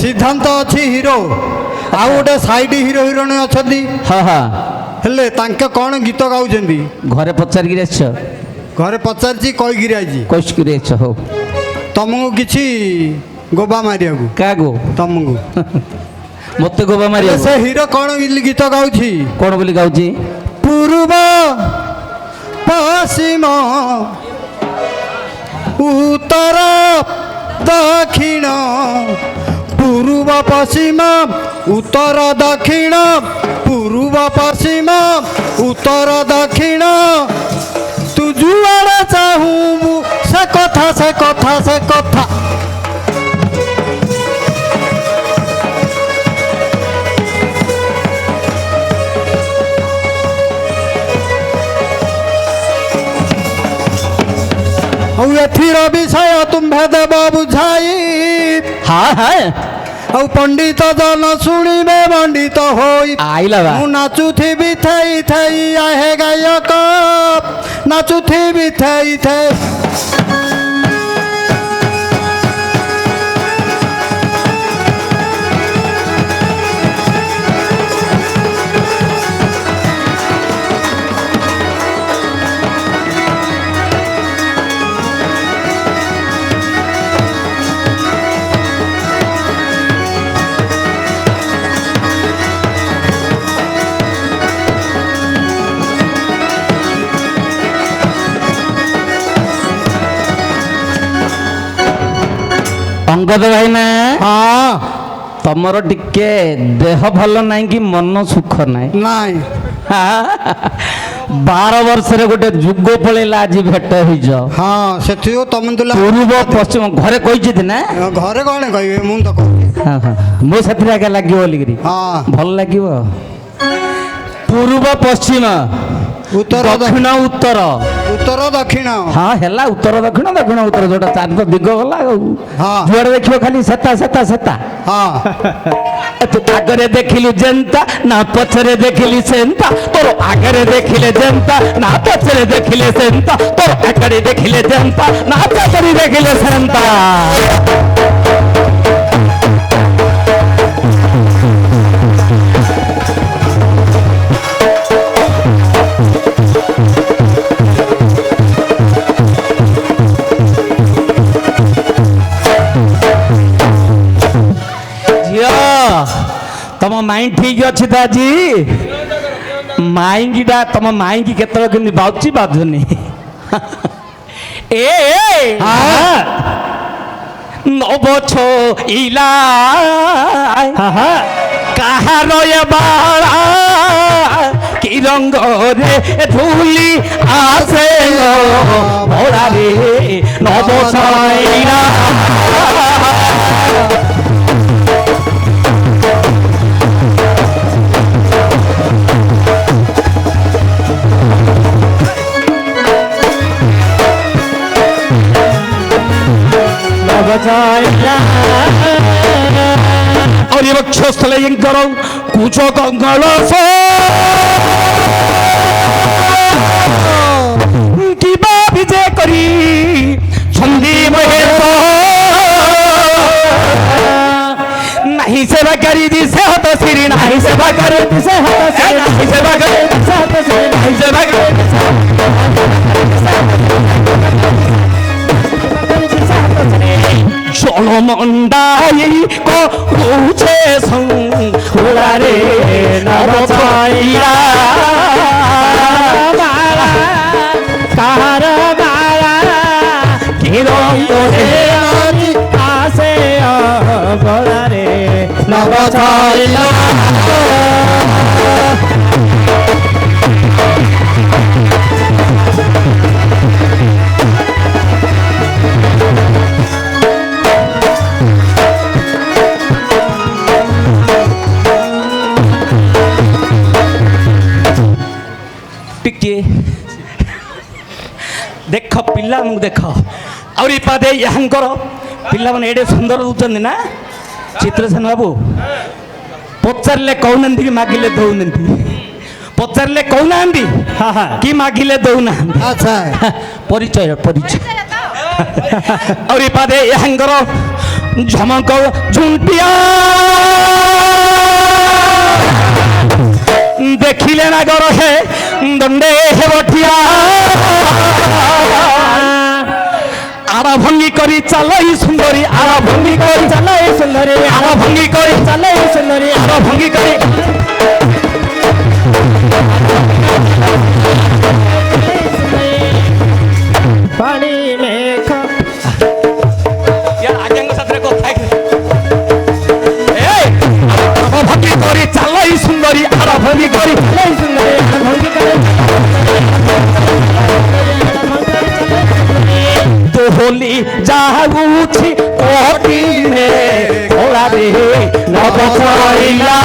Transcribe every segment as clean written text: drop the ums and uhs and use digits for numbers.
सिद्धांत अच्छी हीरो आउ गोटे साइड हीरो हिरोइन अच्छा हाँ हाँ हेले तांके कौन गीत गाउछन्ती घरे पचारिक आस घरे पचारि कहीकि आई कहीकि हो तुमको किसी गोबा मारिया क्या गो तुमको मत गोबा मारिया से हीरो कौन गीत गाउछि कौन बोली गाउछि पूर्व पश्चिम उत्तर दक्षिण पूर्व पश्चिम उत्तर दक्षिण पूर्व पश्चिम उत्तर दक्षिण तू जुआड़े चाहू से कथा से कथा से कथा एथिर विषय तुम्हें देव बुझाई हाँ हाँ ଆଉ ପଣ୍ଡିତ ଜନ ଶୁଣିବେ ପଣ୍ଡିତ ହୋଇ ଆଇଲା ବା ମୁଁ ନାଚୁଥିବି ଥାଇ ଥାଇ ଆହେ ଗାୟକ ନାଚୁଥିବି ଥାଇ ଥାଇ अंगद भाई ना हाँ तमर टिके देह भल नाई कि मन सुख नाई ନାଇଁ 12 वर्ष रे गोटे जुग पळेला आज भेट होई जा हाँ सेठी तम तुला पूर्व पश्चिम घरे कहिछि ना घरे कौन कहबे मु तो कहबी हां हां मो साथी आगे लागियो बोलिकरी हाँ भल लागियो पूर्व पश्चिम उत्तर दक्षिण उत्तर उत्तर दक्षिण हाँ हेला उत्तर दक्षिण दक्षिण उत्तर जोटा चार तो दिग गला हाँ जुआड़े देखियो खाली सेता सेता सेता हाँ तू आगरे देखिलु जेंता ना पछरे देखिली सेंता तोर आगरे देखिले जेंता ना पछरे देखिले सेंता तोर आगरे देखिले जेंता ना पछरे देखिले सेंता तम माइंड ठीक अच्छी था जी माइंडा तम माइंड केतल के बाउची बाधुनी ए नबछो इला काहार ये बाळा कि रंग रे धूली आसे भोला रे नबछो इला और ये वक्षस्थल करो कुचो कंगल किबा विजय करी छंदी महेश नहीं सेवा करी दिसे हत श्री नहीं सेवा करी दिसे हत श्री नहीं सेवा करी दिसे हत श्री नहीं सेवा करी জলমন্ডাই কৌছে সংলারে নবছাইয়া মালা কাহার মালা কিরঙ্গরে আসে অবলারে নবছাইয়া देख पिला देख और पादे यहाँ पिला मैंने एडे सुंदर होती ना चित्रसेन बाबू पचारे कहना कि मागिले दौना पचारे कहना कि मागिले दौना परिचय परिचय और पादे यहाँ ঝমক ঝুন্টিয়া দেখিলে না গরহে দণ্ডে বঠিয়া আরা ভঙ্গি করি চালাই সুন্দরী আরা ভঙ্গি করি চালাই সুন্দরী আরা ভঙ্গি করি চালাই সুন্দরী আরা ভঙ্গি করি পানি লেখা আজ্ঞাঙ্গ সাথে কোথায় আরা ভঙ্গি করি চালাই সুন্দরী আরা ভঙ্গি করি চালাই সুন্দরী আরা ভঙ্গি করি হোলি যাগুছি কটিনে ওলা রে নব কইলা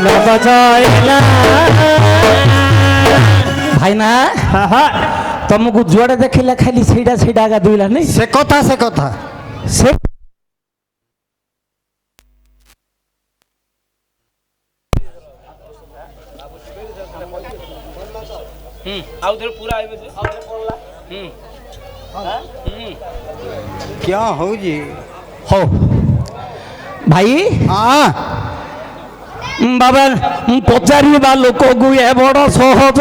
নব কইলা ভাই না ତମକୁ ଯୁଆଡ଼େ ଦେଖିଲେ ଖାଲି ସେଇଟା ସେଇଟା ଆଗା ଦୁଇଲାନି ସେ କଥା ସେ କଥା ସେ क्या ହଉଛି ହଉ ଭାଇ ହଁ ବାବା ପଚାରିବା ଲୋକକୁ ଏ ବଡ଼ ସହଜ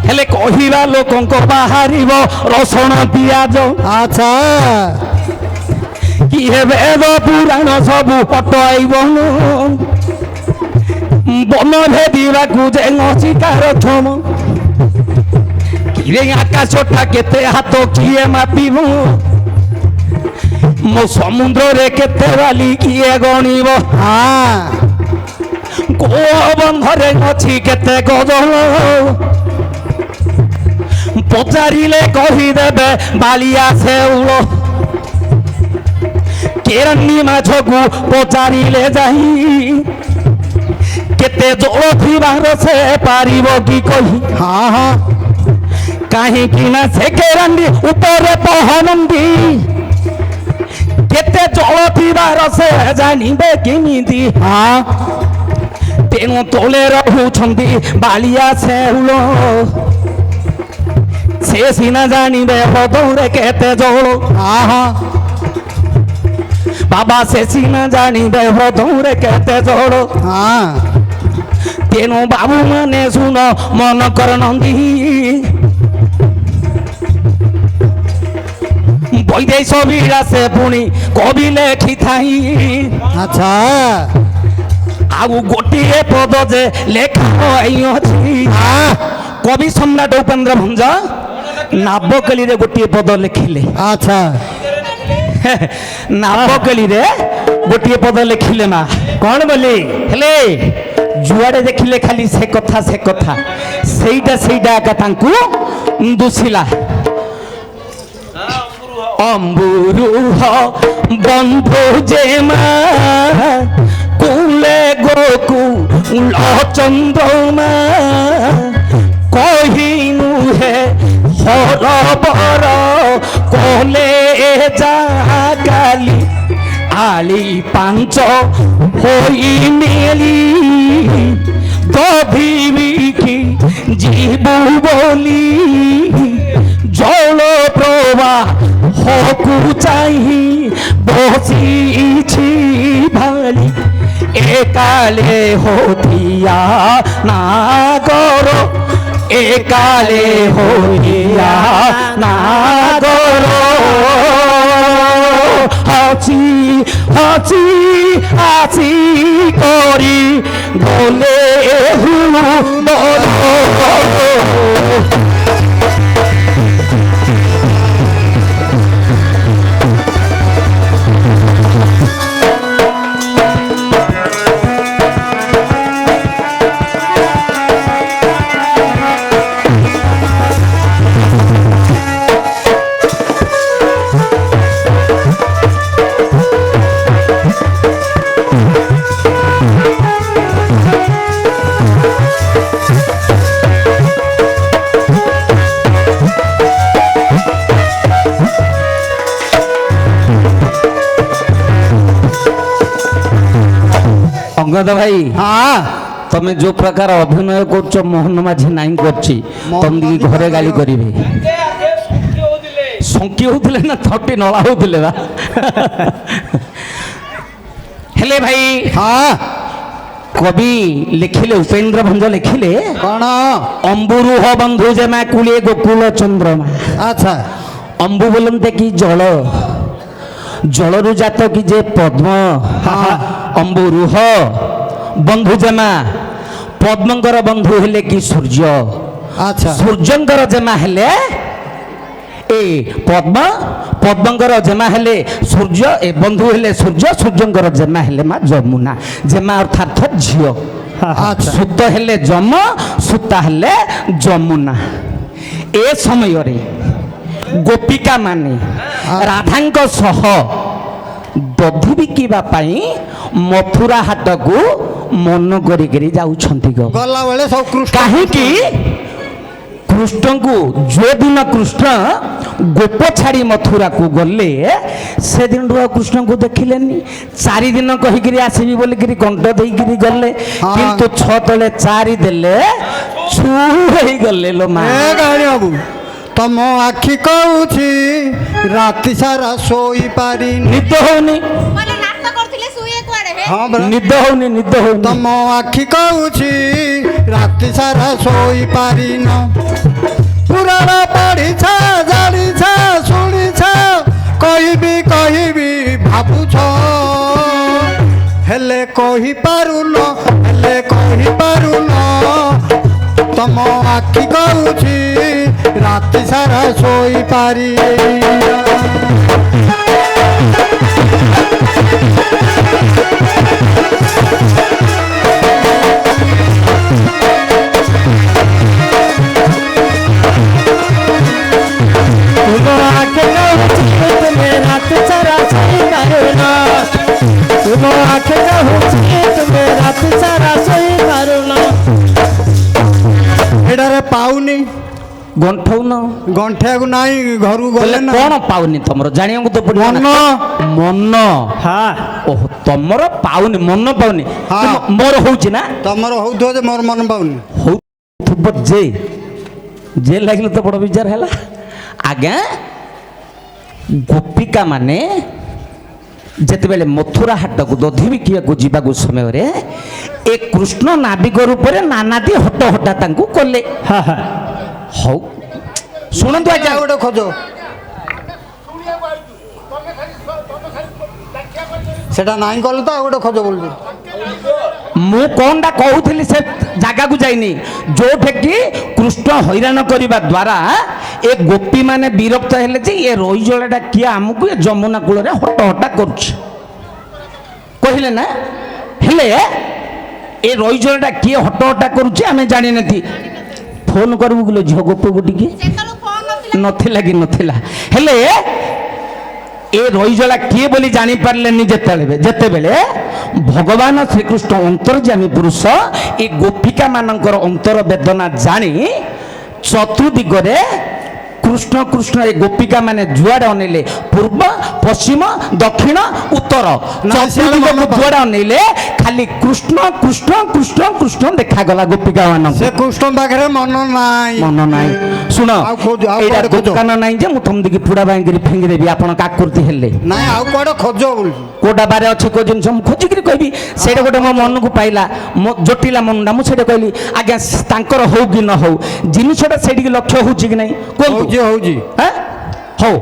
ହେଲେ କହିବା ଲୋକଙ୍କ ବାହାରିବ ରସୁଣ ପିଆଜ ଆଚ୍ଛା କିଏ ବେଦ ପୁରାଣ ସବୁ ପଟାଇବ ବନ ଭେଦିବାକୁ ଯେ ଶିକାର ଥମ କିରେ ଆକାଶଟା କେତେ ହାତ କିଏ ମାପିବ ମୋ ସମୁଦ୍ରରେ କେତେ ବାଲି କିଏ ଗଣିବ କୋଉ ବନ୍ଧରେ ଅଛି କେତେ ଗଜଳ ପଚାରିଲେ କହିଦେବେ ବାଲିଆ ଶେଉଳ କେରାଣ୍ଡି ମାଛକୁ ପଚାରିଲେ ଯାଇ କେତେ ଜଳ ଥିବାର ସେ ପାରିବ କି କହି ହଁ ହଁ କାହିଁକି ନା ସେ କେରାଣ୍ଡି ଉପରେ ପହନନ୍ତି କେତେ ଜଳ ଥିବାର ସେ ଜାଣିବେ କେମିତି ତେଣୁ ତଳେ ରହୁଛନ୍ତି ବାଲିଆ ଶେଉଳ ସେ ସିନା ଜାଣିବେ ହ୍ରଦରେ କେତେ ଜଳ ବାବା ସେ ସିନା ଜାଣିବେ ହ୍ରଦରେ କେତେ ଜଳ ତେଣୁ ବାବୁ ମାନେ ଶୁଣ ମନ କରନନ୍ତି ବୈଦେଶ ବିଳାସେ ପୁଣି କବି ଲେଖିଥାଇ ଆଚ୍ଛା ଆଉ ଗୋଟିଏ ପଦ ଯେ ଲେଖା ଅଛି କବି ସମ୍ରାଟ ଉପେନ୍ଦ୍ର ଭଞ୍ଜ ନାବକେଳିରେ ଗୋଟିଏ ପଦ ଲେଖିଲେ ଆଚ୍ଛା ନାବକେଳିରେ ଗୋଟିଏ ପଦ ଲେଖିଲେ ମା କ'ଣ ବୋଲି ହେଲେ ଯୁଆଡ଼େ ଦେଖିଲେ ଖାଲି ସେ କଥା ସେଇଟା ଏକା ତାଙ୍କୁ ଦୁସିଲା ଅମ୍ବୁରୁହ ବନ୍ଧୁ ଯେ ମା କୁଲେ ଗୋକୁଳ ଚନ୍ଦ୍ରମା কহিনু হে হরবর কলে জাগালি আলি পাঞ্চ হই মেলি গভীরিকি জীবু বলি জল প্রবাহ হকু চাহি বসিছি ভালি একালে হতিয়া নাগর একালে হইয়া নাগর হচি হচি আসি করি বলে ଅଙ୍ଗଦ ଭାଇ ହଁ ତମେ ଯୋଉ ପ୍ରକାର ଅଭିନୟ କରୁଛ ମୋହନ ମାଝି ନାଇଁ କରୁଛି ତମେ ଘରେ ଗାଳି କରିବେ। ଶଙ୍କି ହଉଥିଲେ ନା ଥଟି ନଳା ହଉଥିଲେ ବା ହେଲେ ଭାଇ ହଁ କବି ଲେଖିଲେ ଉପେନ୍ଦ୍ର ଭଞ୍ଜ ଲେଖିଲେ କ'ଣ ଅମ୍ବୁରୁହ ବନ୍ଧୁ ଜେମା କୁଳିଏ ଗୋକୁଳ ଚନ୍ଦ୍ରମା। ଆଚ୍ଛା ଅମ୍ବୁ ବୋଲନ୍ତେ କି ଜଳ ଜଳରୁ ଜାତ କି ଯେ ପଦ୍ମ ଅମ୍ବୁରୁହ ବନ୍ଧୁ ଜେମା ପଦ୍ମଙ୍କର ବନ୍ଧୁ ହେଲେ କି ସୂର୍ଯ୍ୟ ଆଚ୍ଛା ସୂର୍ଯ୍ୟଙ୍କର ଜେମା ହେଲେ ଏ ପଦ୍ମ ପଦ୍ମଙ୍କର ଜେମା ହେଲେ ସୂର୍ଯ୍ୟ ଏ ବନ୍ଧୁ ହେଲେ ସୂର୍ଯ୍ୟ ସୂର୍ଯ୍ୟଙ୍କର ଜେମା ହେଲେ ମା ଯମୁନା। ଜେମା ଅର୍ଥାତ୍ ଝିଅ ଆଚ୍ଛା ସୂତ ହେଲେ ଯମ ସୂତା ହେଲେ ଯମୁନା। ଏ ସମୟରେ ଗୋପିକା ମାନେ ରାଧାଙ୍କ ସହ ଦଧି ବିକିବା ପାଇଁ ମଥୁରା ହାଟକୁ ମନ କରିକିରି ଯାଉଛନ୍ତି ଗଲାବେଳେ ସବୁ କୃଷ୍ଣ କାହିଁକି କୃଷ୍ଣଙ୍କୁ ଯୋଉଦିନ କୃଷ୍ଣ ଗୋପ ଛାଡ଼ି ମଥୁରାକୁ ଗଲେ ସେଦିନଠୁ ଆଉ କୃଷ୍ଣଙ୍କୁ ଦେଖିଲେନି। 4 ଦିନ କହିକିରି ଆସିବି ବୋଲିକିରି କଣ୍ଟ ଦେଇକିରି ଗଲେ କିନ୍ତୁ 6 ତଳେ 4 ଦେଲେ ଛୁ ହେଇଗଲେ ଲୋ ମା। ବାବୁ ତମ ଆଖି କହୁଛି ରାତି ସାରା ଶୋଇପାରିନି ନିଦ ହଉନି ହଁ ପରା। ନିଦ ହଉନି ନିଦ ହଉନି ତମ ଆଖି କହୁଛି ରାତି ସାରା ଶୋଇପାରିନ ପୁରାଣ ପଢିଛ ଜାଣିଛ ଶୁଣିଛ କହିବି କହିବି ଭାବୁଛ ହେଲେ କହିପାରୁନ ହେଲେ କହିପାରୁନ ତମ ଆଖି କହୁଛି ରାତି ସାରା ଶୋଇପାରି ଏଟାରେ ପାଉନି ଗଣ୍ଠଉନ ଗଣ୍ଠିଆକୁ ନାହିଁ ଘରକୁ ଗଲେ ନା କଣ ପାଉନି ତମର ଜାଣିବାକୁ ତ ପଡିବ ମନ ମନ ଓହୋ ତମର ପାଉନି ମନ ପାଉନି ମୋର ହଉଛି ନା ତମର ହଉଥିବ ଯେ ମୋର ମନ ପାଉନି ହଉଥିବ ଯେ ଲାଗିଲେ ତ ବଡ ବିଚାର ହେଲା। ଆଜ୍ଞା ଗୋପିକା ମାନେ ଯେତେବେଳେ ମଥୁରା ହାଟକୁ ଦଧି ବିକିବାକୁ ଯିବାକୁ ସମୟରେ ଏ କୃଷ୍ଣ ନାବିକ ରୂପରେ ନାନାଦି ହଟ ହଟା ତାଙ୍କୁ କଲେ। ହଉ ଶୁଣନ୍ତୁ ଆଜ୍ଞା ଗୋଟେ ଖୋଜ ସେଟା ନାହିଁ କଲେ ତ ଆଉ ଗୋଟେ ଖୋଜ ବୋଲୁଛି ମୁଁ କଣଟା କହୁଥିଲି ସେ ଜାଗାକୁ ଯାଇନି ଯୋଉଠିକି କୃଷ୍ଣ ହଇରାଣ କରିବା ଦ୍ୱାରା ଏ ଗୋପୀ ମାନେ ବିରକ୍ତ ହେଲେ ଯେ ଏ ରଇଜଳାଟା କିଏ ଆମକୁ ଏ ଯମୁନା କୂଳରେ ହଟ ହଟା କରୁଛି କହିଲେ ନା। ହେଲେ ଏ ରଇଜଳାଟା କିଏ ହଟ ହଟା କରୁଛି ଆମେ ଜାଣିନାହାନ୍ତି ଫୋନ କରିବୁ କିଲୋ ଝିଅ ଗୋପକୁ ଟିକେ ନଥିଲା କି ନଥିଲା। ହେଲେ ଏ ରଇଜଳା କିଏ ବୋଲି ଜାଣିପାରିଲେନି ଯେତେବେଳେ ଭଗବାନ ଶ୍ରୀକୃଷ୍ଣ ଅନ୍ତର୍ଯାମୀ ପୁରୁଷ ଏ ଗୋପିକା ମାନଙ୍କର ଅନ୍ତର ବେଦନା ଜାଣି ଚତୁର୍ଦିଗରେ କୃଷ୍ଣ କୃଷ୍ଣ ଏ ଗୋପିକା ମାନେ ଯୁଆଡ଼େ ଅନେଇଲେ ପୂର୍ବ ପଶ୍ଚିମ ଦକ୍ଷିଣ ଉତ୍ତର ଚତୁର୍ଦିଗକୁ ଯୁଆଡ଼େ ଅନେଇଲେ ଖାଲି କୃଷ୍ଣ କୃଷ୍ଣ କୃଷ୍ଣ କୃଷ୍ଣ ଦେଖାଗଲା ଗୋପିକା ମାନଙ୍କୁ। ସେ କୃଷ୍ଣ ପାଖରେ ମନ ନାହିଁ ଶୁଣ ଏଇଟା ଦୋକାନ ନାହିଁ ଯେ ମୁଁ ତମଦିକି ପୁଡ଼ା ବାଇକିରି ଫିଙ୍ଗିଦେବି ଆପଣ କାକୁର୍ତ୍ତି ହେଲେ ନାଇଁ ଆଉ କୁଆଡେ ଖୋଜ ବୋଲୁଛି କୋଉଟା ବାରେ ଅଛି କୋଉ ଜିନିଷ ମୁଁ ଖୋଜିକିରି କହିବି ସେଇଟା ଗୋଟେ ମୋ ମନକୁ ପାଇଲା ମୋ ଜଟିଲା ମନଟା ମୁଁ ସେଇଟା କହିଲି ଆଜ୍ଞା ତାଙ୍କର ହଉ କି ନ ହଉ ଜିନିଷଟା ସେଇଠିକି ଲକ୍ଷ୍ୟ ହଉଛି କି ନାହିଁ କୁହନ୍ତୁ ହଉଛି ହଉ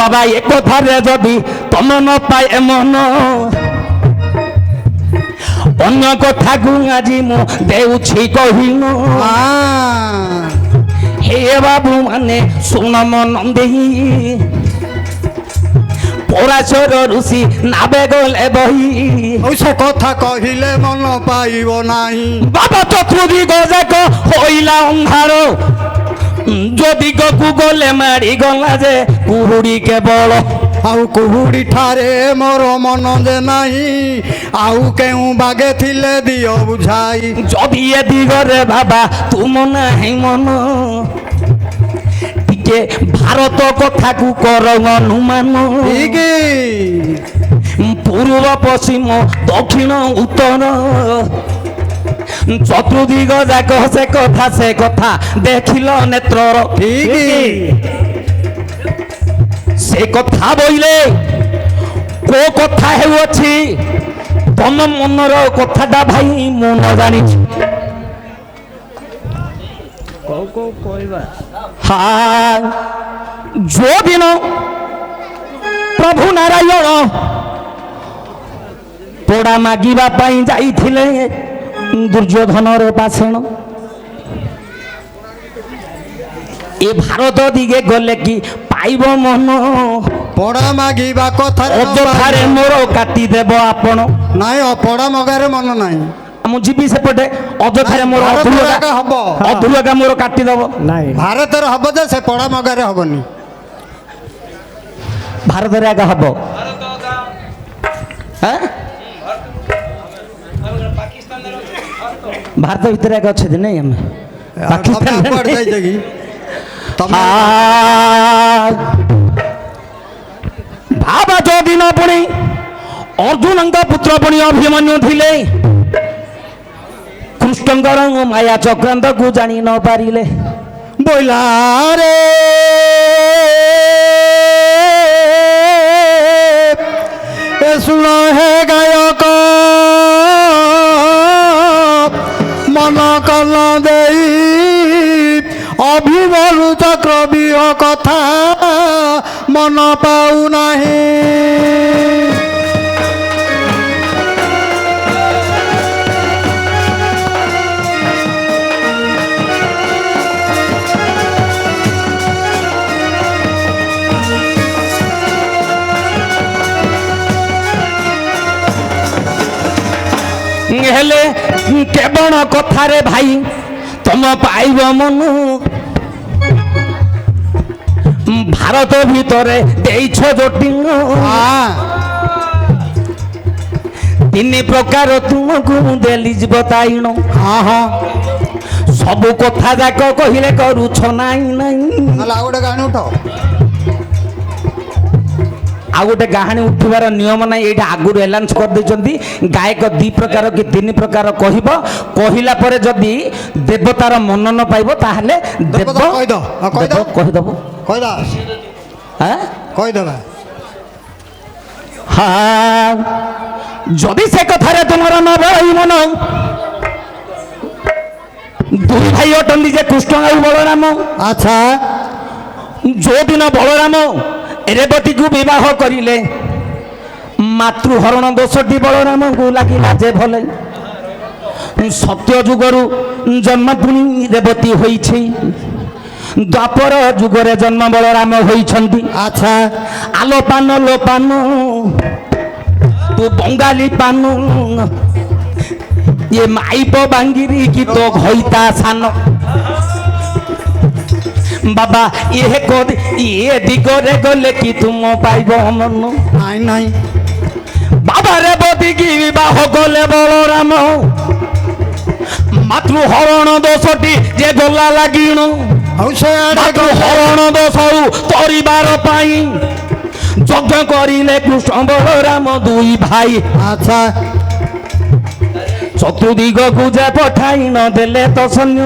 ବାବା ଏ କଥାରେ ଯଦି ତମେ ନ ପାଏ ମନ ଅନ୍ୟ କଥାକୁ ଆଜି ମୁଁ ଦେଉଛି କହିନୁ ହେ ବାବୁ ମାନେ ଶୁଣ ମନ ଦେଇ ପରାଶର ଋଷି ନାବେ ଗଲେ ବହି ସେ କଥା କହିଲେ ମନ ପାଇବ ନାହିଁ ବାବା ଚତୁର୍ଦିଗ ଯାକ ହଇଲା ଅନ୍ଧାର ଯଦିଗକୁ ଗଲେ ମାଡ଼ି ଗଲା ଯେ କୁହୁଡ଼ି କେବଳ ଆଉ କୁହୁଡ଼ି ଠାରେ ମୋର ମନ ଯେ ନାହିଁ ଆଉ କେଉଁ ବାଗେ ଥିଲେ ଦିଅ ବୁଝାଇ ଯଦି ଏ ଦିଗରେ ବାବା ତୁମ ନାହିଁ ମନ ଟିକେ ଭାରତ କଥାକୁ କର ଅନୁମାନ ପୂର୍ବ ପଶ୍ଚିମ ଦକ୍ଷିଣ ଉତ୍ତର ଚତୁର୍ଦିଗ ଯାକ ସେ କଥା ଦେଖିଲ ନେତ୍ରର ଠିକ ସେ କଥା ବୋଇଲେ କୋ କଥା ହେଉଅଛି ତମ ମନର କଥାଟା ଭାଇ ମୁଁ ନ ଜାଣିଛି ଯୋଉ ଦିନ ପ୍ରଭୁ ନାରାୟଣ ପୋଡ଼ା ମାଗିବା ପାଇଁ ଯାଇଥିଲେ ଦୁର୍ଯ୍ୟୋଧନର ପାଷାଣ ଏ ଭାରତ ଦିଗେ ଗଲେ କି ପାଇବ ମନ ପଡ଼ା ମାଗିବା କଥା ଅଯଥାରେ ମୋର କାଟିଦେବ ଆପଣ ନାଇଁ ପଡ଼ା ମଗାରେ ମନ ନାହିଁ ମୁଁ ଯିବି ସେପଟେ ଅଯଥାରେ ମୋର ହବ ଅଧୁଆକା ମୋର କାଟିଦେବ ନାଇଁ ଭାରତରେ ହବ ଯେ ସେ ପଡ଼ା ମଗାରେ ହବନି ଭାରତରେ ଆଗ ହବ ଭାରତ ଭିତରେ ଆଗ ଅଛନ୍ତି ନାଇଁ ଆମେ ଯାଇଛ କି ଭାବ ଯୋଉଦିନ ପୁଣି ଅର୍ଜୁନଙ୍କ ପୁତ୍ର ପୁଣି ଅଭିମନ୍ୟୁ ଥିଲେ କୃଷ୍ଣଙ୍କର ମାୟା ଚକ୍ରାନ୍ତକୁ ଜାଣି ନ ପାରିଲେ ବୋଇଲାରେ ଶୁଣ ହେ ଗାୟକ ମନ କଲ ଦେଇ ଅଭିମନ୍ୟୁ ଚକ୍ରବ୍ୟୁହ କଥା ମନ ପାଉନାହିଁ ହେଲେ କେବଳ କଥାରେ ଭାଇ ତମ ପାଇବ ମନ ଭାରତ ଭିତରେ ଦେଇଛ ଜଟିଳ ତିନି ପ୍ରକାର ତୁମକୁ ଦେଲି ବତାଇଣ ସବୁ କଥା ଯାକ କହିଲେ କରୁଛ ନାଇଁ ନାଇଁ ଆଉ ଗୋଟେ ଗାଣି ଉଠ ଆଉ ଗୋଟେ କାହାଣୀ ଉଠିବାର ନିୟମ ନାହିଁ ଏଇଟା ଆଗରୁ ଆନାଉନ୍ସ କରିଦେଇଛନ୍ତି ଗାୟକ ଦୁଇ ପ୍ରକାର କି ତିନି ପ୍ରକାର କହିବ କହିଲା ପରେ ଯଦି ଦେବତାର ମନ ନ ପାଇବ ତାହେଲେ ଦେବ କହିଦେବ କହିଦେବା ଯଦି ସେ କଥାରେ ତୁମର ନ ବଳଇ ମନ ଦୁଇ ଭାଇ ଅଟନ୍ତି ଯେ କୃଷ୍ଣ ଆଉ ବଳରାମ ଆଚ୍ଛା ଯୋଉଦିନ ବଳରାମ ରେବତୀକୁ ବିବାହ କରିଲେ ମାତୃହରଣ ଦୋଷଟି ବଳରାମଙ୍କୁ ଲାଗିଲା ଯେ ଭଲେ ସତ୍ୟ ଯୁଗରୁ ଜନ୍ମ ପୁଣି ରେବତୀ ହୋଇଛି ଦ୍ୱାପର ଯୁଗରେ ଜନ୍ମ ବଳରାମ ହୋଇଛନ୍ତି ଆଚ୍ଛା ଆଲୋ ପାନ ଲୋ ପାନ ତୁ ବଙ୍ଗାଳୀ ପାନ ଇଏ ମାଇପ ବାଙ୍ଗିରି କି ତୋ ଘଇତା ସାନ বাবা ইয়ে দিগরে গলে কি তুম পাইব মন নাই নাই বাবা রেবতী কি বিবাহ গলে বলরাম মাতৃ হরণ দোষটি যে গলা লাগিণ মাতৃ হরণ দোষ তরিবার পাই যজ্ঞ করিলে কৃষ্ণ বলরাম দুই ভাই আচ্ছা চতুর্দিগକୁ যে পঠাই ন দেলে তো সৈন্য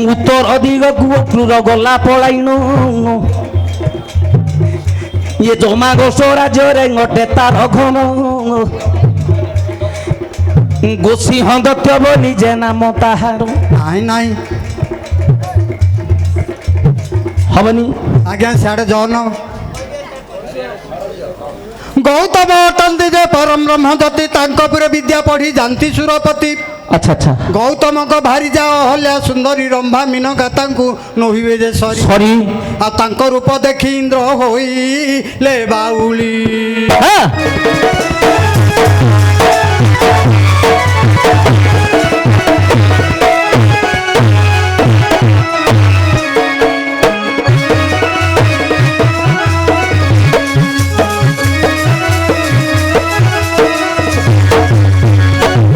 উত্তর দিগକୁ অক্রূর গলা পলাইন ইয়ে জমা গোষ রাজ্যরে ঘটে তার ঘন গোসি হন্দত্য বলি যে নাম তাহার নাই নাই হবনি আজ্ঞা সিয়াড়ে যাওন গৌতম অটନ୍ତି যে পরম ব্রহ্ম জ্যোতি তাঙ্ক পুরে বিদ্যা পঢ়ি জাନ୍ତି সুরপতি আচ্ছা আচ্ছা গৌতমଙ୍କ ଭାରିଜା ଅହଲ୍ୟା ସୁନ୍ଦରୀ ରମ୍ଭା ମିନକା ତାଙ୍କୁ ନୋହିବେ ଯେ ସରି ସରି ଆଉ ତାଙ୍କ ରୂପ ଦେଖି ଇନ୍ଦ୍ର ହୋଇଲେ ବାଉଳି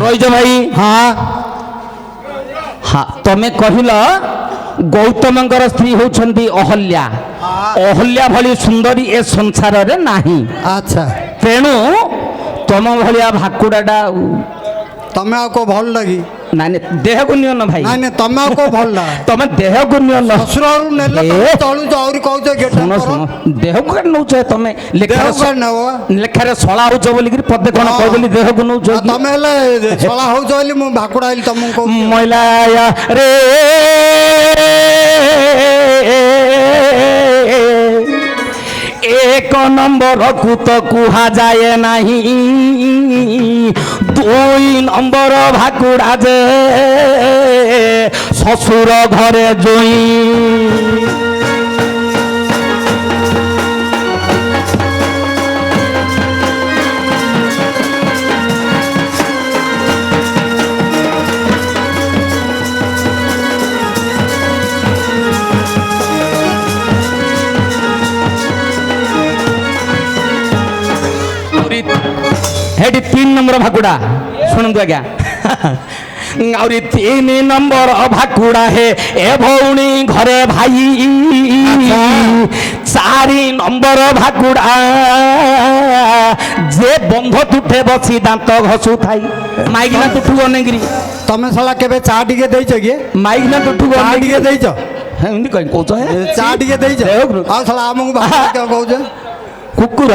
ରହିଛ ଭାଇ ହଁ ହଁ ତମେ କହିଲ ଗୌତମଙ୍କର ସ୍ତ୍ରୀ ହେଉଛନ୍ତି ଅହଲ୍ୟା ଅହଲ୍ୟା ଭଳି ସୁନ୍ଦରୀ ଏ ସଂସାରରେ ନାହିଁ। ଆଚ୍ଛା ତେଣୁ ତମ ଭଳିଆ ଭାକୁଡ଼ାଟା ତମେ ଆଉ କୋଉ ଭଲ ଲାଗି? ନାଇଁ ନାଇଁ ଦେହକୁ ନିଅ ନା ଭାଇ। ନାଇଁ ନାଇଁ ତମେ ଆଉ କୋଉ ଭଲ ଲାଗେ? ତମେ ଦେହକୁ ନିଅ ନା। ଶ୍ୱଶୁରରୁ ନେଲେ ତଳୁଛ ଆହୁରି କହୁଛ ଶୁଣ ଶୁଣ ଦେହକୁ କାଟି ନଉଛ ତମେ ଦେହକୁ ନେବ ଲେଖାରେ ଶଳା ହଉଛ ବୋଲିକିରି ପଦେ କଣ କହ ବୋଲି ଦେହକୁ ନଉଛ। ତମେ ହେଲେ ଶଳା ହଉଛ ବୋଲି ମୁଁ ଭାକୁଡା ହେଲି ତମକୁ କହୁଛି। ମଇଲା ରେ ଏକ ନମ୍ବରକୁ ତ କୁହାଯାଏ ନାହିଁ, ଦୁଇ ନମ୍ବର ଭାକୁଡ଼ା ଯେ ଶ୍ୱଶୁର ଘରେ ଜୋଇଁ। ହେଠି 3 ନମ୍ବର ଭାକୁଡ଼ା ଶୁଣନ୍ତୁ ଆଜ୍ଞା। ଆହୁରି 3 ନମ୍ବର ଭାକୁଡ଼ା ହେ ଏ ଭଉଣୀ ଘରେ ଭାଇ, 4 ନମ୍ବର ଭାକୁଡ଼ା ଯେ ବନ୍ଧ ତୁଠେ ବସି ଦାନ୍ତ ଘଷୁଥାଇ। ମାଇକିନା ତୁଠୁ ଅନେଇକିରି ତମେ ଶଳା କେବେ ଚା ଟିକେ ଦେଇଛ କି? ମାଇକିନା ତୁଠୁ ଚା ଟିକେ ଦେଇଛ? ଏମିତି କହି କହୁଛ ଚା ଟିକେ ଦେଇଛ? ଆଉ ଶଳା ଆମକୁ ଭାକୁଡ଼ା କହୁଛ? କୁକୁର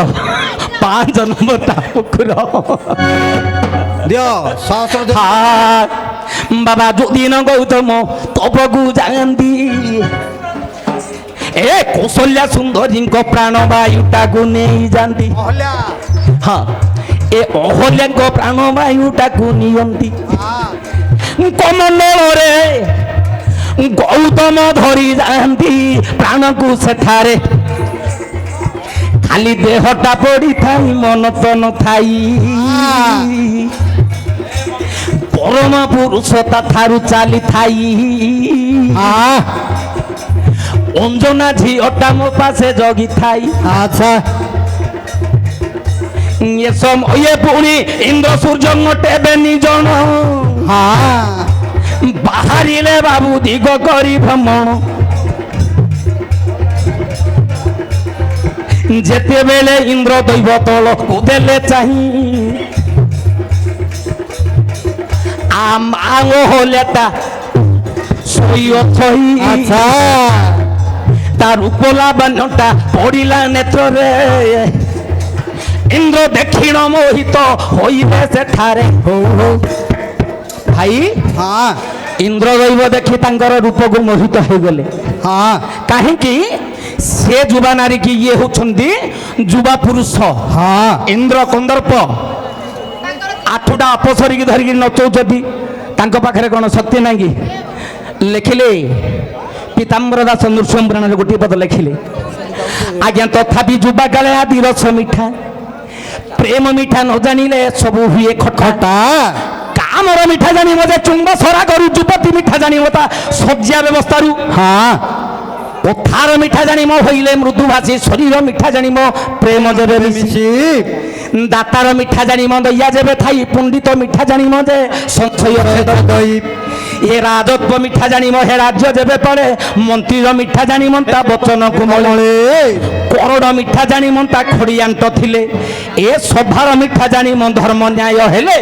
5 ନମ୍ବରଟା କୁକୁର। ଦିଅ ସହସ୍ର ବାବା ଯୋଉଦିନ ଗୌତମ ତପକୁ ଯାଆନ୍ତି ଏ କୌଶଲ୍ୟା ସୁନ୍ଦରୀଙ୍କ ପ୍ରାଣ ବାୟୁଟାକୁ ନେଇଯାଆନ୍ତି। ହଁ ଏ ଅହଲ୍ୟାଙ୍କ ପ୍ରାଣ ବାୟୁଟାକୁ ନିଅନ୍ତି। କମଣ୍ଡଳରେ ଗୌତମ ଧରି ଯାଆନ୍ତି ପ୍ରାଣକୁ ସେଠାରେ। ଖାଲି ଦେହଟା ପଡ଼ିଥାଇ ମନ ତ ନଥାଇ। ପରମ ପୁରୁଷ ତା ଠାରୁ ଚାଲିଥାଇ। ଅଞ୍ଜନା ଝିଅଟା ମୋ ପାଶେ ଜଗିଥାଇ। ଆଚ୍ଛା ଏ ସମୟ ପୁଣି ଇନ୍ଦ୍ର ସୂର୍ଯ୍ୟ ଟେବେ ନିଜଣ ବାହାରିଲେ ବାବୁ ଦିଗ କରି ଭ୍ରମଣ। ଯେତେବେଳେ ଇନ୍ଦ୍ର ଦୈବ ତଳକୁ ଦେଲେ ଚାହିଁ ଆହଲ୍ୟାଟା ଶୋଇଅଥଇ। ତା ରୂପ ଲାବଣ୍ୟଟା ପଡ଼ିଲା ନେତ୍ରରେ। ଇନ୍ଦ୍ର ଦେଖିଣ ମୋହିତ ହୋଇବେ ସେଠାରେ। ଭାଇ ଇନ୍ଦ୍ର ଦୈବ ଦେଖି ତାଙ୍କର ରୂପକୁ ମୋହିତ ହେଇଗଲେ। କାହିଁକି? ସେ ଯୁବା ନାରୀ କି ଇଏ ହଉଛନ୍ତି ଯୁବା ପୁରୁଷ। ଇନ୍ଦ୍ର କନ୍ଦର୍ପ 8ଟା ଅପସରିକି ଧରିକି ନଚଉଛନ୍ତି। ତାଙ୍କ ପାଖରେ କ'ଣ ଶକ୍ତି ନାହିଁ କି? ଲେଖିଲେ ପୀତାମ୍ବର ଦାସ ନୃସିଂହ ପୁରାଣରେ ଗୋଟିଏ ପଦ ଲେଖିଲେ ଆଜ୍ଞା ତଥାପି ଯୁବା କାଳେ ଆଦି ରସ ମିଠା, ପ୍ରେମ ମିଠା ନ ଜାଣିଲେ ସବୁ ହୁଏ ଖଟା। କାମର ମିଠା ଜାଣିବ ଯେ ଚୁମ୍ବ ସରା କରୁ, ଯୁବତୀ ମିଠା ଜାଣିବ ତା ଶଯ୍ୟା ବ୍ୟବସ୍ଥାରୁ। କଥାର ମିଠା ଜାଣିମ ହଇଲେ ମୃଦୁ ଭାଷୀ, ଶରୀର ମିଠା ଜାଣିମ ପ୍ରେମ ଯେବେ ମିଶି। ଦାତାର ମିଠା ଜାଣିମ ଦୟା ଯେବେ ଥାଇ, ପଣ୍ଡିତ ମିଠା ଜାଣିମ ଯେ ସଂଶୟ ଦଇ। ଏ ରାଜତ୍ୱ ମିଠା ଜାଣିମ ହେ ରାଜ୍ୟ ଯେବେ ପଡ଼େ, ମନ୍ତ୍ରୀର ମିଠା ଜାଣିମ ତା ବଚନକୁ ମଳେ। କରଡ଼ ମିଠା ଜାଣିମ ତା ଖଡ଼ିଆଣ୍ଟ ଥିଲେ, ଏ ସଭାର ମିଠା ଜାଣିମ ଧର୍ମ ନ୍ୟାୟ ହେଲେ।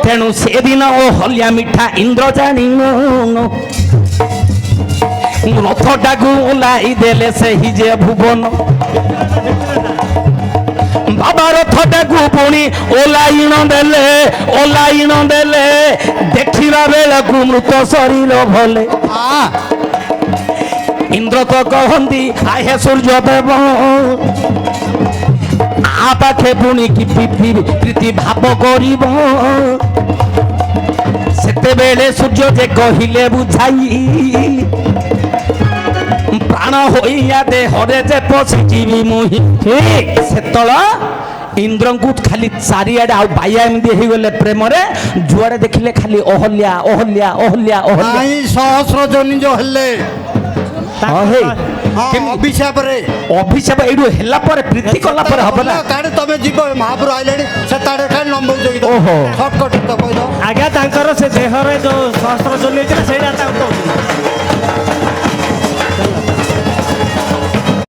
ତେଣୁ ସେଦିନ ଅହଲ୍ୟା ମିଠା ଇନ୍ଦ୍ର ଜାଣିନ। ରଥଟାକୁ ଓହ୍ଲାଇ ଦେଲେ ସେହି ଯେ ଭୁବନ। ବାବା ରଥଟାକୁ ପୁଣି ଓହ୍ଲାଇଣ ଦେଲେ ଦେଖିବା ବେଳକୁ ମୃତ ଶରୀର ଭଲେ। ଇନ୍ଦ୍ର ତ କହନ୍ତି ଆହେ ସୂର୍ଯ୍ୟ ଦେବ, ଆ ପାଖେ ପୁଣି କି ପ୍ରୀତି ଭାବ କରିବ। ସେତେବେଳେ ସୂର୍ଯ୍ୟ ଯେ କହିଲେ ବୁଝାଇ, ପ୍ରାଣ ହୋଇଆ ଦେହରେ ଯେ ପଶିଯିବି ମୁହିଁ। ସେତେବେଳେ ଇନ୍ଦ୍ରଙ୍କୁ ଖାଲି ଚାରିଆଡ଼େ ଆଉ ବାୟା ଏମିତି ହେଇଗଲେ ପ୍ରେମରେ, ଯୁଆଡ଼େ ଦେଖିଲେ ଖାଲି ଅହଲ୍ୟା ଅହଲ୍ୟା ଅହଲ୍ୟା ଅହଲ୍ୟା। ସହସ୍ର ଜନି ଯୋଉ ହେଲେ ଅଭିଶାପ ଏଇଠୁ ହେଲା ପରେ ପ୍ରୀତି କଲା ପରେ ହବ ନା। କାଳେ ତମେ ଯିବ ମହାପୁର ଆଇଲେଣି ସେ ତାଡେ କାଳେ ନମ୍ବର ଯୋଗି ଓହୋ ସର୍ଟକଟ ତ କହିଦ। ଆଜ୍ଞା ତାଙ୍କର ସେ ଦେହରେ ଯୋଉ ସହସ୍ର ଜନି ହେଇଥିଲା ସେଇଟା ତାଙ୍କୁ କହୁଛନ୍ତି।